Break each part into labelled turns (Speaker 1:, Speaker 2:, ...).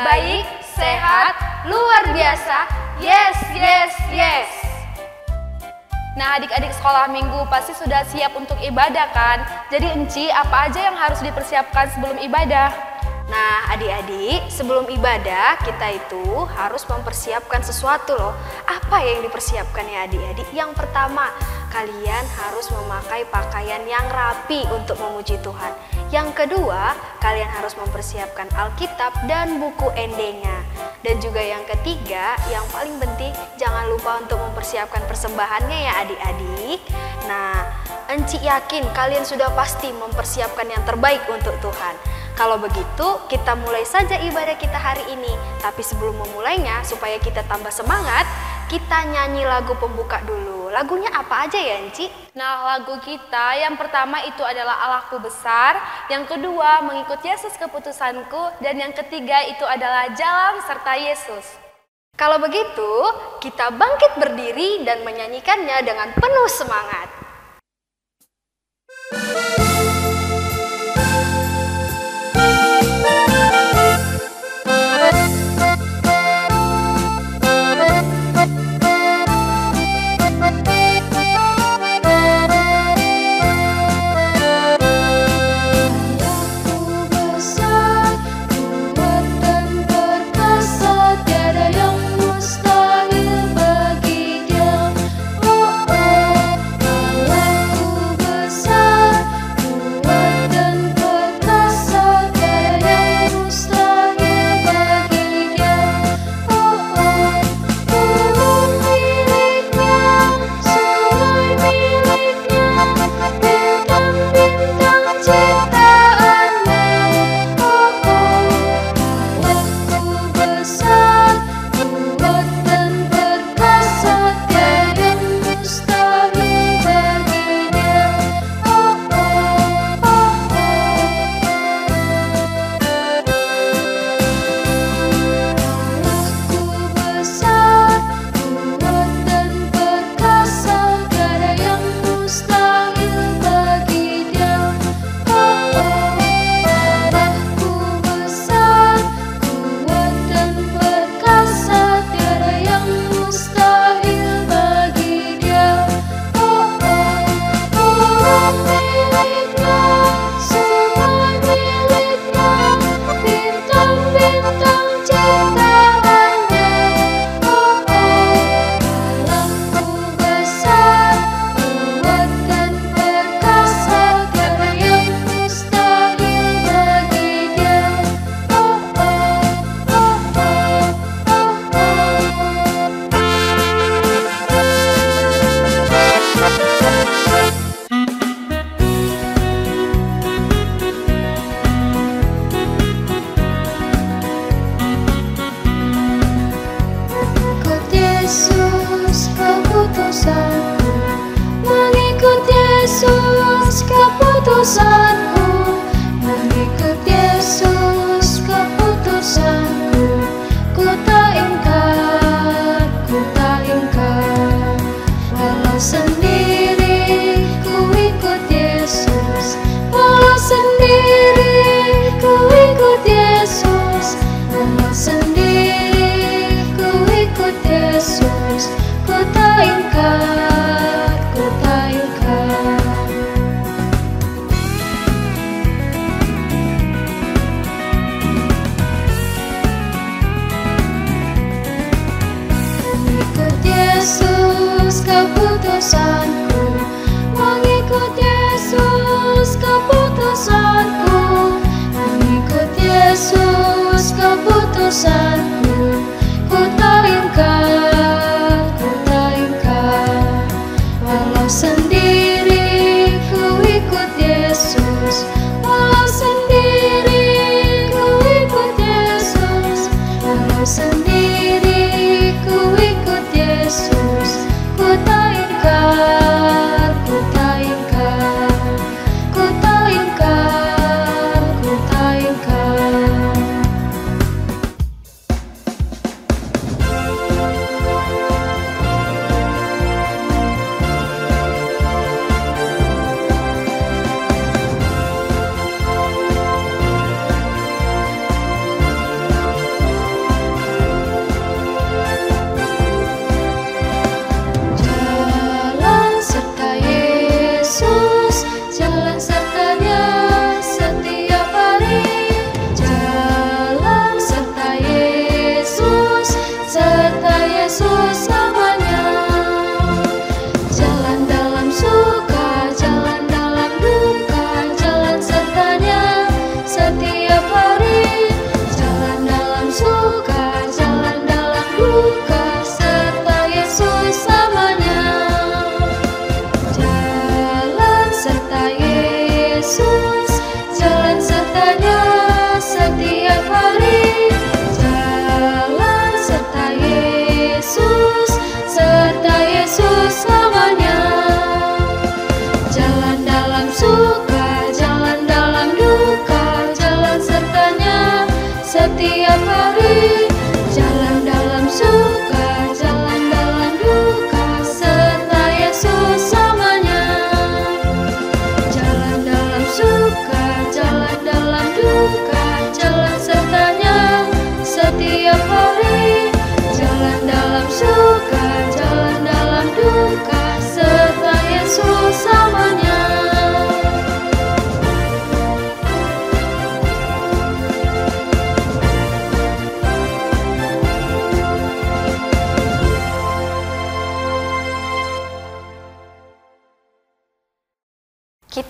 Speaker 1: baik, sehat, luar biasa. Yes, yes, yes. Nah, adik-adik sekolah minggu pasti sudah siap untuk ibadah kan? Jadi Enci, apa aja yang harus dipersiapkan sebelum ibadah?
Speaker 2: Nah, adik-adik, sebelum ibadah kita itu harus mempersiapkan sesuatu loh. Apa yang dipersiapkan ya adik-adik? Yang pertama, kalian harus memakai pakaian yang rapi untuk memuji Tuhan. Yang kedua, kalian harus mempersiapkan Alkitab dan buku endengnya. Dan juga yang ketiga, yang paling penting, jangan lupa untuk mempersiapkan persembahannya ya adik-adik. Nah, Enci yakin kalian sudah pasti mempersiapkan yang terbaik untuk Tuhan. Kalau begitu, kita mulai saja ibadah kita hari ini. Tapi sebelum memulainya, supaya kita tambah semangat, kita nyanyi lagu pembuka dulu. Lagunya apa aja ya, Enci?
Speaker 1: Nah, lagu kita yang pertama itu adalah Allahku Besar, yang kedua Mengikut Yesus Keputusanku, dan yang ketiga itu adalah Jalan serta Yesus.
Speaker 2: Kalau begitu, kita bangkit berdiri dan menyanyikannya dengan penuh semangat.
Speaker 3: Mustahil bagi dia, oh, oh.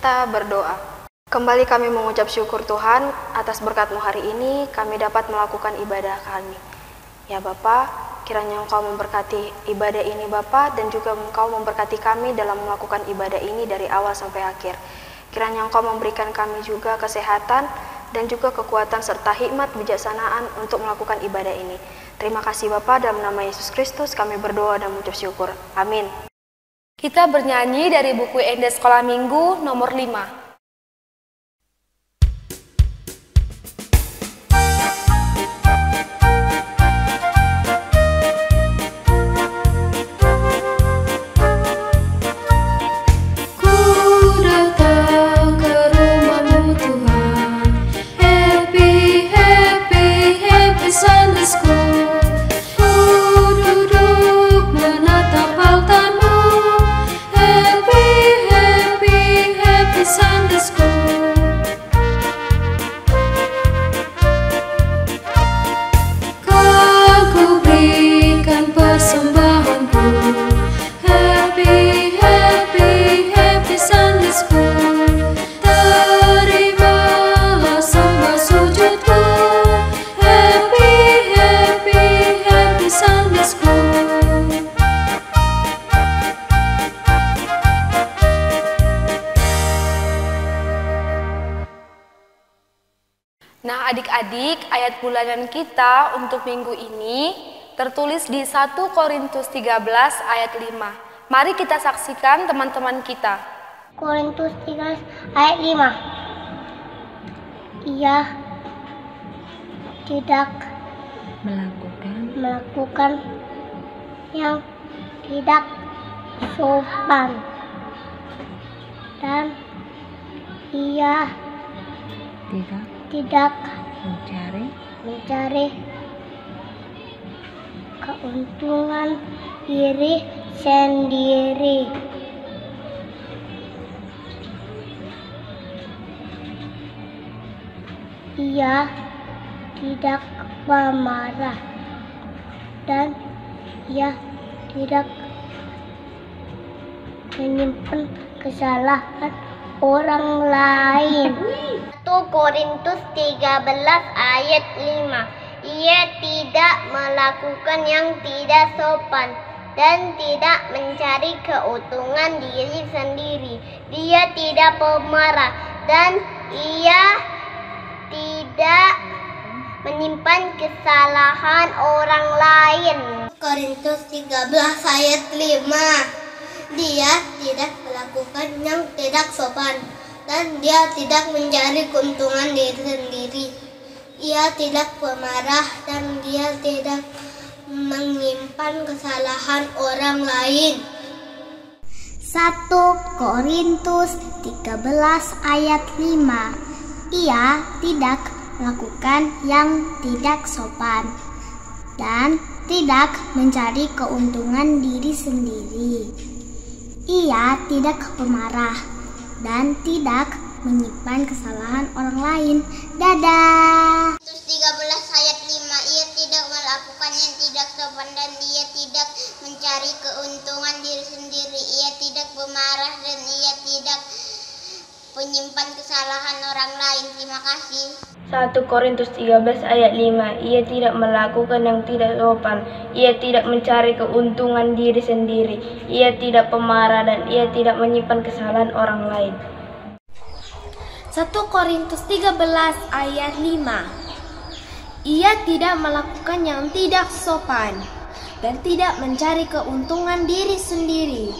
Speaker 2: Kita berdoa. Kembali kami mengucap syukur Tuhan atas berkat-Mu hari ini kami dapat melakukan ibadah kami. Ya Bapa, kiranya Engkau memberkati ibadah ini Bapa, dan juga Engkau memberkati kami dalam melakukan ibadah ini dari awal sampai akhir. Kiranya Engkau memberikan kami juga kesehatan dan juga kekuatan serta hikmat bijaksanaan untuk melakukan ibadah ini. Terima kasih Bapa, dalam nama Yesus Kristus kami berdoa dan mengucap syukur. Amin.
Speaker 1: Kita bernyanyi dari buku Endes Sekolah Minggu nomor 5. Nah adik-adik, ayat bulanan kita untuk minggu ini tertulis di 1 Korintus 13 ayat 5. Mari kita saksikan teman-teman kita.
Speaker 3: Korintus 13 ayat 5. Ia tidak melakukan yang tidak sopan, dan ia tidak mencari keuntungan diri sendiri. Ia tidak pemarah, dan ia tidak menyimpan kesalahan orang lain. 1 Korintus 13 ayat 5. Ia tidak melakukan yang tidak sopan dan tidak mencari keuntungan diri sendiri. Dia tidak pemarah dan ia tidak menyimpan kesalahan orang lain. Korintus 13 ayat 5. Dia tidak melakukan yang tidak sopan dan dia tidak mencari keuntungan diri sendiri. Ia tidak pemarah dan dia tidak menyimpan kesalahan orang lain. 1 Korintus 13 ayat 5. Ia tidak melakukan yang tidak sopan dan tidak mencari keuntungan diri sendiri. Ia tidak pemarah dan tidak menyimpan kesalahan orang lain. Dadah. 13 ayat 5. Ia tidak melakukan yang tidak sopan dan ia tidak mencari keuntungan diri sendiri. Ia tidak pemarah dan ia tidak menyimpan kesalahan orang lain. Terima kasih.
Speaker 4: 1 Korintus 13 ayat 5. Ia tidak melakukan yang tidak sopan. Ia tidak mencari keuntungan diri sendiri. Ia tidak pemarah dan ia tidak menyimpan kesalahan orang lain.
Speaker 3: 1 Korintus 13 ayat 5. Ia tidak melakukan yang tidak sopan dan tidak mencari keuntungan diri sendiri.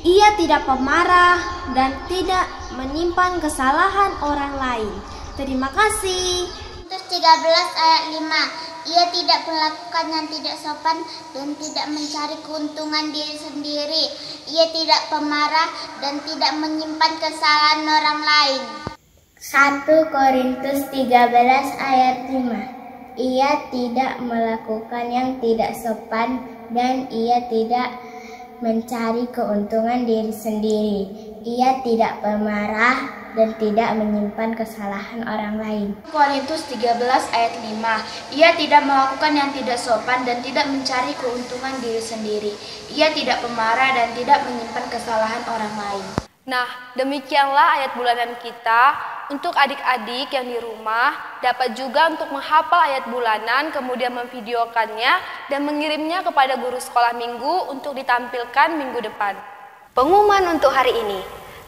Speaker 3: Ia tidak pemarah dan tidak menyimpan kesalahan orang lain. Terima kasih.
Speaker 5: Korintus 13 ayat 5. Ia tidak melakukan yang tidak sopan dan tidak mencari keuntungan diri sendiri. Ia tidak pemarah dan tidak menyimpan kesalahan orang lain.
Speaker 3: 1 Korintus 13 ayat 5. Ia tidak melakukan yang tidak sopan dan ia tidak mencari keuntungan diri sendiri. Ia tidak pemarah dan tidak menyimpan kesalahan orang lain.
Speaker 4: Korintus 13 ayat 5. Ia tidak melakukan yang tidak sopan dan tidak mencari keuntungan diri sendiri. Ia tidak pemarah dan tidak menyimpan kesalahan orang lain.
Speaker 1: Nah, demikianlah ayat bulanan kita. Untuk adik-adik yang di rumah, dapat juga untuk menghafal ayat bulanan, kemudian memvideokannya dan mengirimnya kepada guru sekolah minggu untuk ditampilkan minggu depan.
Speaker 2: Pengumuman untuk hari ini.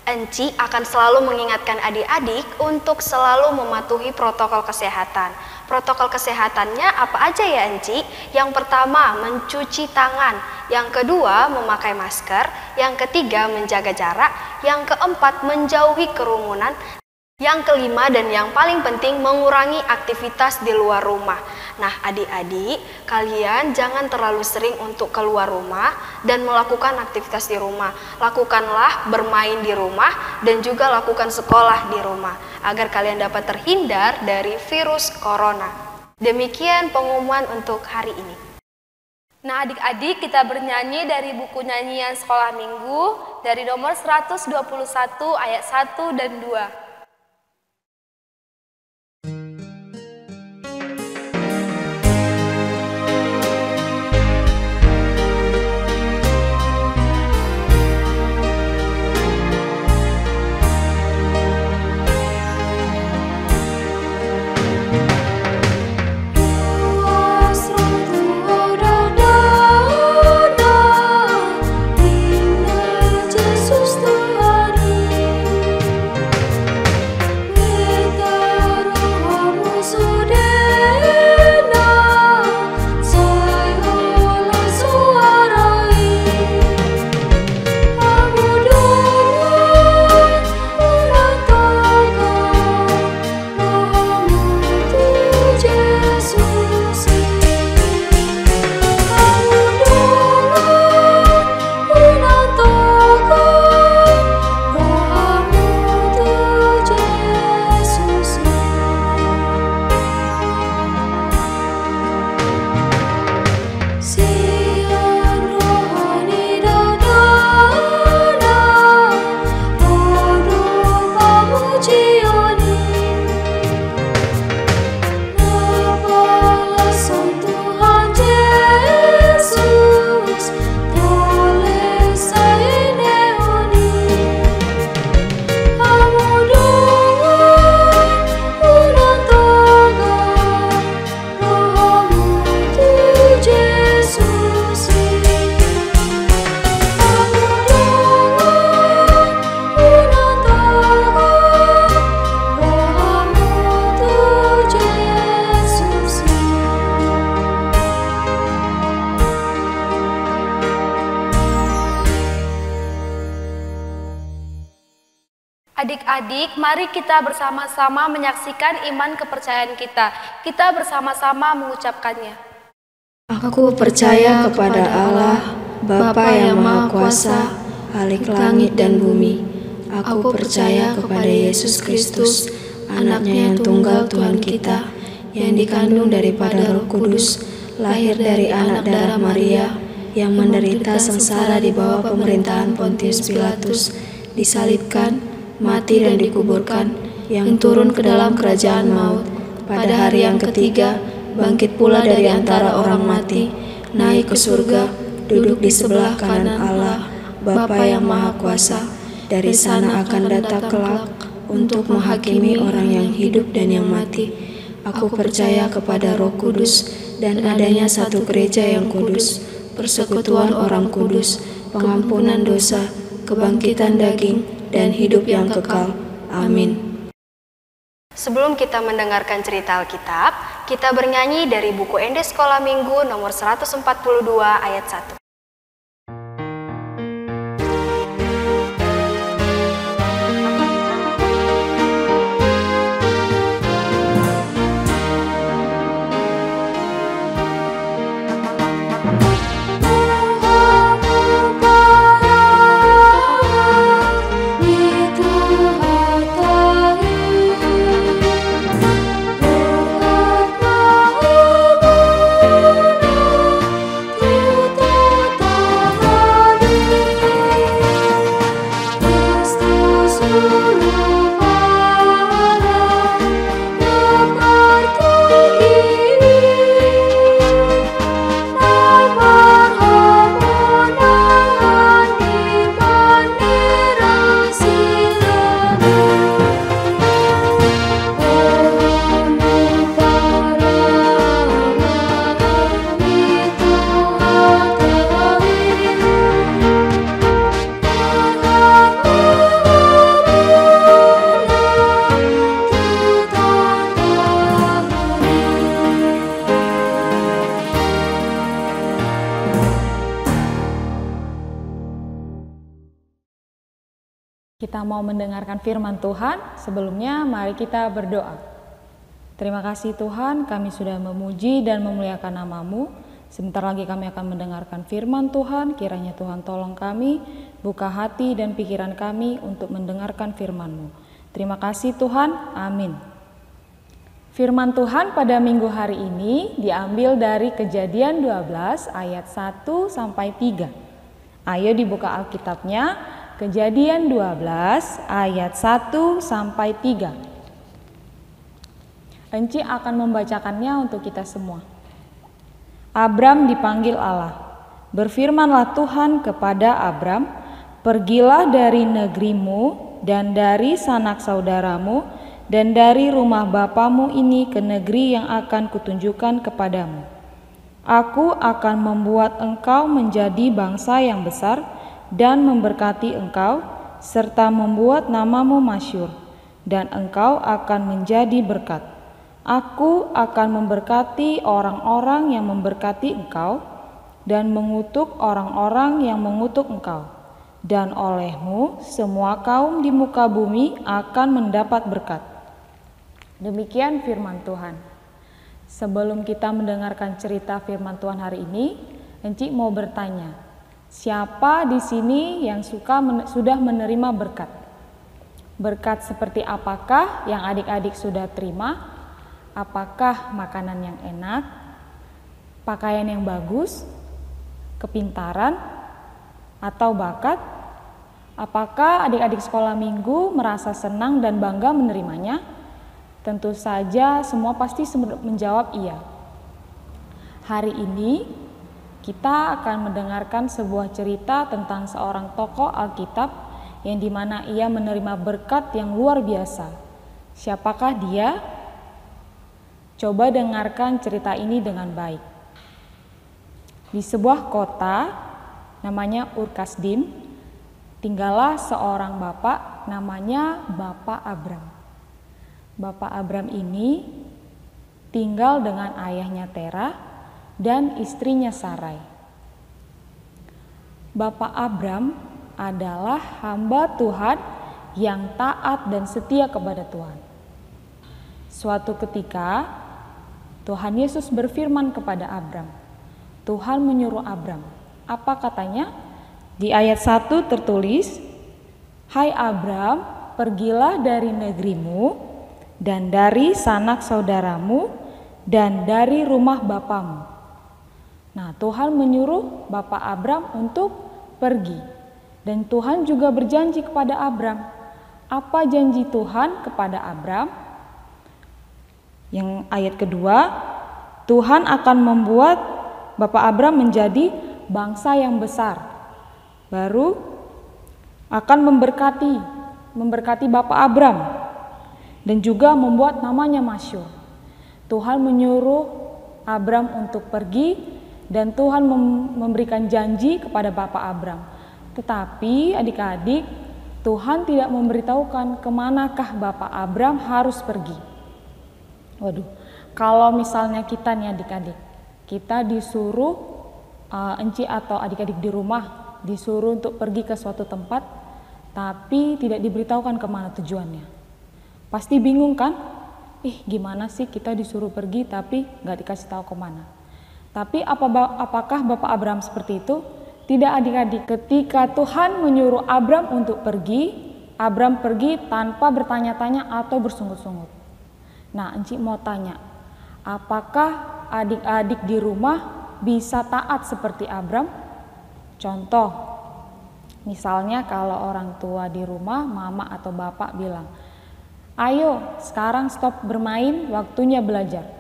Speaker 2: Enci akan selalu mengingatkan adik-adik untuk selalu mematuhi protokol kesehatan. Protokol kesehatannya apa aja ya Enci? Yang pertama, mencuci tangan. Yang kedua, memakai masker. Yang ketiga, menjaga jarak. Yang keempat, menjauhi kerumunan. Yang kelima dan yang paling penting, mengurangi aktivitas di luar rumah. Nah, adik-adik, kalian jangan terlalu sering untuk keluar rumah dan melakukan aktivitas di rumah. Lakukanlah bermain di rumah dan juga lakukan sekolah di rumah agar kalian dapat terhindar dari virus corona. Demikian pengumuman untuk hari ini.
Speaker 1: Nah, adik-adik, kita bernyanyi dari buku nyanyian sekolah minggu dari nomor 121 ayat 1 dan 2. Adik-adik, mari kita bersama-sama menyaksikan iman kepercayaan kita. Kita bersama-sama mengucapkannya.
Speaker 6: Aku percaya kepada Allah, Bapa yang Maha Kuasa, Khalik langit dan bumi. Aku percaya kepada Yesus Kristus, Anaknya yang tunggal Tuhan kita, yang dikandung daripada Roh Kudus, lahir dari anak darah Maria, yang menderita sengsara di bawah pemerintahan Pontius Pilatus, disalibkan, mati dan dikuburkan, yang turun ke dalam kerajaan maut. Pada hari yang ketiga, bangkit pula dari antara orang mati, naik ke surga, duduk di sebelah kanan Allah, Bapa yang Maha Kuasa. Dari sana akan datang kelak untuk menghakimi orang yang hidup dan yang mati. Aku percaya kepada Roh Kudus dan adanya satu gereja yang kudus, persekutuan orang kudus, pengampunan dosa, kebangkitan daging, dan hidup yang kekal. Amin.
Speaker 2: Sebelum kita mendengarkan cerita Alkitab, kita bernyanyi dari buku Ende Sekolah Minggu nomor 142 ayat 1.
Speaker 7: Tiada Kita mau mendengarkan firman Tuhan. Sebelumnya mari kita berdoa. Terima kasih Tuhan, kami sudah memuji dan memuliakan nama-Mu. Sebentar lagi kami akan mendengarkan firman Tuhan. Kiranya Tuhan tolong kami, buka hati dan pikiran kami untuk mendengarkan firman-Mu. Terima kasih Tuhan, amin. Firman Tuhan pada minggu hari ini diambil dari Kejadian 12 ayat 1 sampai 3. Ayo dibuka Alkitabnya, Kejadian 12 ayat 1 sampai 3. Enci akan membacakannya untuk kita semua. Abram dipanggil Allah. Berfirmanlah Tuhan kepada Abram, "Pergilah dari negerimu dan dari sanak saudaramu dan dari rumah bapamu ini ke negeri yang akan kutunjukkan kepadamu. Aku akan membuat engkau menjadi bangsa yang besar dan memberkati engkau, serta membuat namamu masyhur, dan engkau akan menjadi berkat. Aku akan memberkati orang-orang yang memberkati engkau, dan mengutuk orang-orang yang mengutuk engkau. Dan olehmu semua kaum di muka bumi akan mendapat berkat." Demikian firman Tuhan. Sebelum kita mendengarkan cerita firman Tuhan hari ini, Enci mau bertanya, siapa di sini yang sudah menerima berkat? Berkat seperti apakah yang adik-adik sudah terima? Apakah makanan yang enak, pakaian yang bagus, kepintaran, atau bakat? Apakah adik-adik sekolah minggu merasa senang dan bangga menerimanya? Tentu saja semua pasti menjawab iya. Hari ini kita akan mendengarkan sebuah cerita tentang seorang tokoh Alkitab yang dimana ia menerima berkat yang luar biasa. Siapakah dia? Coba dengarkan cerita ini dengan baik. Di sebuah kota namanya Ur-Kasdim, tinggallah seorang bapak namanya Bapak Abram. Bapak Abram ini tinggal dengan ayahnya Terah dan istrinya Sarai. Bapak Abram adalah hamba Tuhan yang taat dan setia kepada Tuhan. Suatu ketika Tuhan Yesus berfirman kepada Abram. Tuhan menyuruh Abram. Apa katanya? Di ayat 1 tertulis, "Hai Abram, pergilah dari negerimu dan dari sanak saudaramu dan dari rumah bapamu." Nah, Tuhan menyuruh Bapak Abram untuk pergi. Dan Tuhan juga berjanji kepada Abram. Apa janji Tuhan kepada Abram? Yang ayat kedua, Tuhan akan membuat Bapak Abram menjadi bangsa yang besar. Baru akan memberkati Bapak Abram. Dan juga membuat namanya masyhur. Tuhan menyuruh Abram untuk pergi. Dan Tuhan memberikan janji kepada Bapak Abram. Tetapi adik-adik, Tuhan tidak memberitahukan kemanakah Bapak Abram harus pergi. Waduh, kalau misalnya kita nih adik-adik, kita disuruh Enci atau adik-adik di rumah disuruh untuk pergi ke suatu tempat, tapi tidak diberitahukan kemana tujuannya. Pasti bingung kan? Gimana sih kita disuruh pergi tapi gak dikasih tahu kemana? Tapi apakah Bapak Abram seperti itu? Tidak adik-adik. Ketika Tuhan menyuruh Abram untuk pergi, Abram pergi tanpa bertanya-tanya atau bersungut-sungut. Nah, Enci mau tanya, apakah adik-adik di rumah bisa taat seperti Abram? Contoh, misalnya kalau orang tua di rumah, mama atau bapak bilang, "Ayo sekarang stop bermain, waktunya belajar."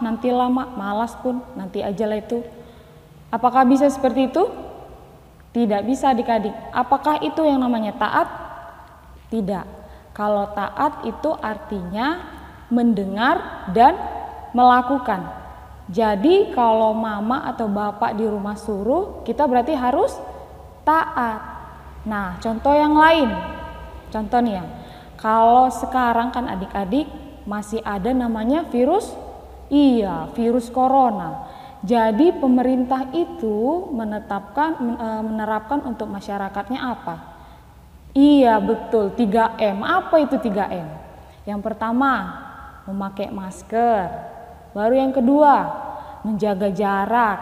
Speaker 7: Nanti lama, malas pun, nanti aja lah itu. Apakah bisa seperti itu? Tidak bisa adik-adik. Apakah itu yang namanya taat? Tidak. Kalau taat itu artinya mendengar dan melakukan. Jadi kalau mama atau bapak di rumah suruh, kita berarti harus taat. Nah, contoh yang lain. Contoh nih ya, kalau sekarang kan adik-adik masih ada namanya virus corona. Jadi pemerintah itu menerapkan untuk masyarakatnya apa? Iya betul, 3M. Apa itu 3M? Yang pertama, memakai masker. Baru yang kedua, menjaga jarak.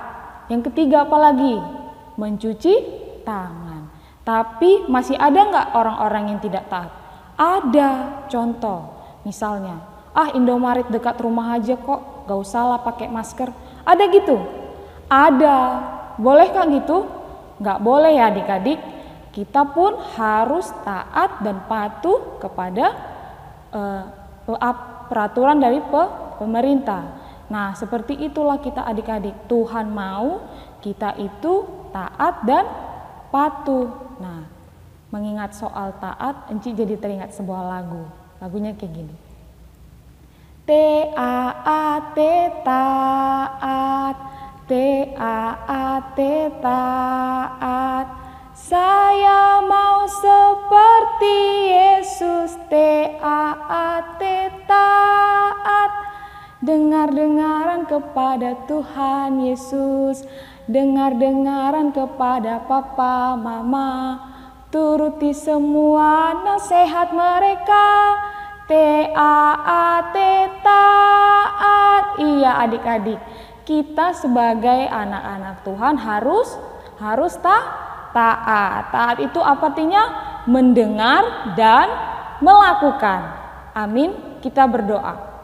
Speaker 7: Yang ketiga apa lagi? Mencuci tangan. Tapi masih ada nggak orang-orang yang tidak taat? Ada. Contoh, misalnya, Indomaret dekat rumah aja kok, gak usah lah pakai masker. Ada gitu? Ada. Boleh kah gitu? Nggak boleh ya adik-adik. Kita pun harus taat dan patuh kepada peraturan dari pemerintah. Nah, seperti itulah kita adik-adik. Tuhan mau kita itu taat dan patuh. Nah, mengingat soal taat, Enci jadi teringat sebuah lagu. Lagunya kayak gini. T-A-A-T taat, T-A-A-T taat. Saya mau seperti Yesus, T-A-A-T taat. Dengar-dengaran kepada Tuhan Yesus, dengar-dengaran kepada Papa Mama, turuti semua nasihat mereka, T-A-A-T taat. Iya adik-adik, kita sebagai anak-anak Tuhan harus taat. Taat itu apa artinya? Mendengar dan melakukan. Amin. Kita berdoa.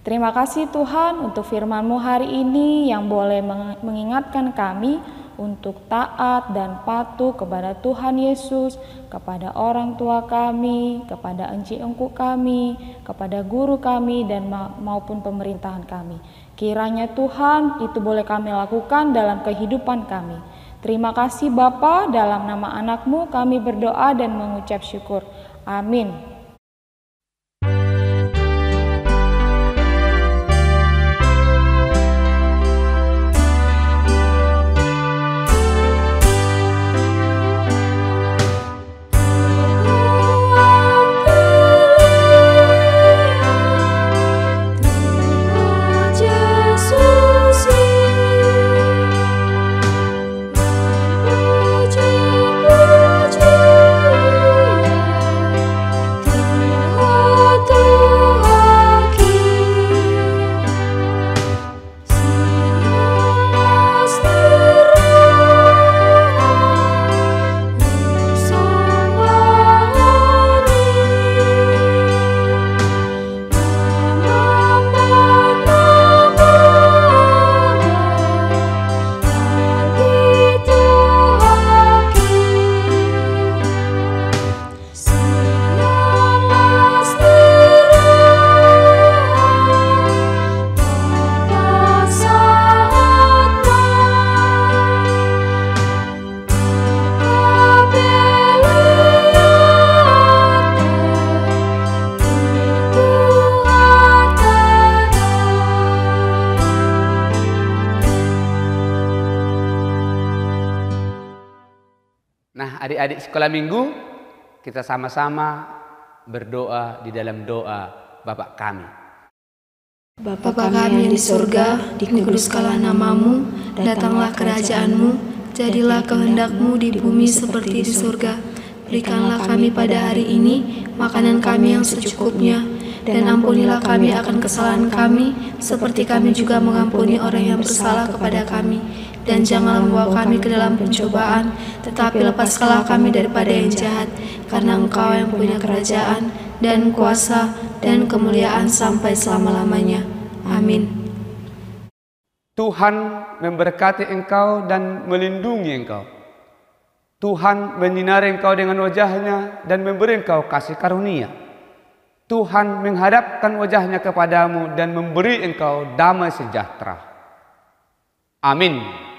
Speaker 7: Terima kasih Tuhan untuk firman-Mu hari ini yang boleh mengingatkan kami untuk taat dan patuh kepada Tuhan Yesus, kepada orang tua kami, kepada enci-engku kami, kepada guru kami dan maupun pemerintahan kami. Kiranya Tuhan itu boleh kami lakukan dalam kehidupan kami. Terima kasih Bapa, dalam nama anak-Mu kami berdoa dan mengucap syukur. Amin.
Speaker 8: Nah, adik-adik sekolah minggu, kita sama-sama berdoa di dalam doa Bapa kami.
Speaker 6: Bapa kami yang di surga, dikuduskanlah namamu, datanglah kerajaan-Mu, jadilah kehendak-Mu di bumi seperti di surga. Berikanlah kami pada hari ini makanan kami yang secukupnya, dan ampunilah kami akan kesalahan kami, seperti kami juga mengampuni orang yang bersalah kepada kami. Dan janganlah membawa kami ke dalam pencobaan, tetapi lepaskanlah kami daripada yang jahat, karena Engkau yang punya kerajaan, dan kuasa, dan kemuliaan sampai selama-lamanya. Amin.
Speaker 8: Tuhan memberkati engkau dan melindungi engkau. Tuhan menyinari engkau dengan wajah-Nya dan memberi engkau kasih karunia. Tuhan menghadapkan wajah-Nya kepadamu dan memberi engkau damai sejahtera. Amin.